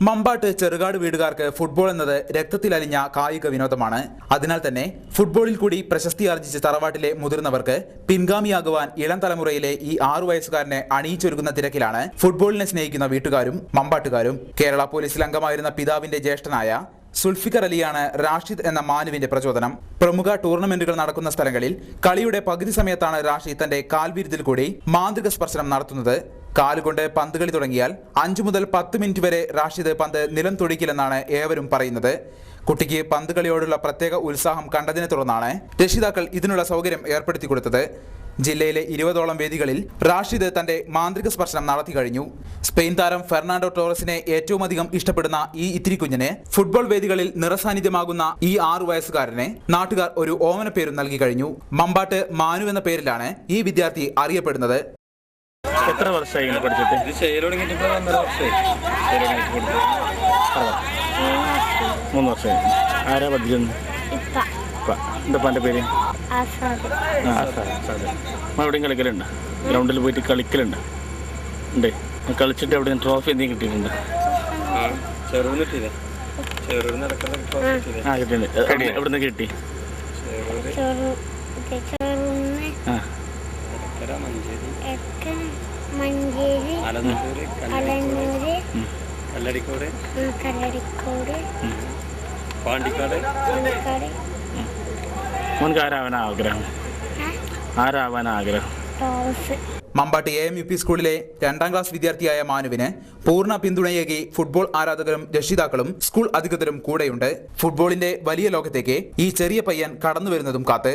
Mambat Cherukad വീടുകാർക്ക് football എന്നത് രക്തത്തിലലിഞ്ഞ കായിക വിനോദമാണ്. അതിനാൽ തന്നെ ഫുട്ബോളിൽ കൂടി പ്രശസ്തി ആർജിച്ച തറവാട്ടിലെ മുതിർന്നവർക്ക് പിൻഗാമിയാകുവാൻ ഇളം തലമുറയിലെ ഈ 6 വയസ്സുകാരനെ അണിയിച്ചൊരുക്കുന്ന തിരക്കിലാണ് ഫുട്ബോളിനെ സ്നേഹിക്കുന്ന വീട്ടുകാരും മമ്പാട്ടുകാരും. കേരള പോലീസിൽ അംഗമായിരുന്ന പിതാവിന്റെ ജ്യേഷ്ഠനായ സുൽഫിക്കർ അലിയാണ് റാഷിദ് എന്ന മാനുവിന്റെ പ്രചോദനം. പ്രമുഖ ടൂർണമെന്റുകൾ നടക്കുന്ന സ്ഥലങ്ങളിൽ കളിയുടെ പകുതി സമയത്താണ് റാഷിദ് തന്റെ കാൽവിരുതിൽ കൂടി മാന്ത്രിക സ്പർശനം നടത്തുന്നത്. കാലുകൊണ്ട് പന്ത് കളി തുടങ്ങിയാൽ 5 മുതൽ 10 മിനിറ്റ് വരെ റാഷിദ് പന്ത് നിലം തൊടിക്കില്ലെന്നാണ് ഏവരും പറയുന്നത്. കുട്ടിക്ക് പന്ത് കളിയോടുള്ള പ്രത്യേക ഉത്സാഹം കണ്ടതിനെ തുടർന്നാണ് രക്ഷിതാക്കൾ ഇതിനുള്ള സൗകര്യം ഏർപ്പെടുത്തി കൊടുത്തത്. ജില്ലയിലെ 20ഓളം വേദികളിൽ റാഷിദ് തന്റെ മാന്ത്രിക സ്പർശനം നടത്തി കഴിഞ്ഞു. സ്പെയിൻ താരം ഫെർണാണ്ടോ ടോറസിനെ ഏറ്റവും അധികം ഇഷ്ടപ്പെടുന്ന ഈ ഇത്തിരി കുഞ്ഞിന് ഫുട്ബോൾ വേദികളിൽ നിറസാന്നിധ്യമാകുന്ന ഈ 6 വയസ്സുകാരനെ നാട്ടുകാർ ഒരു ഓമന പേരും നൽകി കഴിഞ്ഞു. മമ്പാട്ട് മാനു എന്ന പേരിലാണ് ഈ വിദ്യാർത്ഥി അറിയപ്പെടുന്നത്. എത്ര വർഷമായി പഠിച്ചിട്ട്? 3 വർഷമായി. ആരാ പഠിക്കുന്നു? എന്താ എൻ്റെ പേര്? എവിടെയും കളിക്കലുണ്ട്? ഗ്രൗണ്ടിൽ പോയിട്ട് കളിക്കലുണ്ട്? ഉണ്ട്. കളിച്ചിട്ട് എവിടെയും ട്രോഫി എന്തെങ്കിലും കിട്ടിയിട്ടുണ്ട്? കിട്ടിയിട്ടുണ്ട്. എവിടെ നിന്ന് കിട്ടി? മോനക്ക് ആരാവാനാ ആഗ്രഹം? മമ്പാട്ട് AMUP സ്കൂളിലെ 2ാം ക്ലാസ് വിദ്യാർത്ഥിയായ മാനുവിന് പൂർണ്ണ പിന്തുണയേകി ഫുട്ബോൾ ആരാധകരും രക്ഷിതാക്കളും സ്കൂൾ അധികൃതരും കൂടെയുണ്ട്. ഫുട്ബോളിന്റെ വലിയ ലോകത്തേക്ക് ഈ ചെറിയ പയ്യൻ കടന്നു വരുന്നതും കാത്ത്.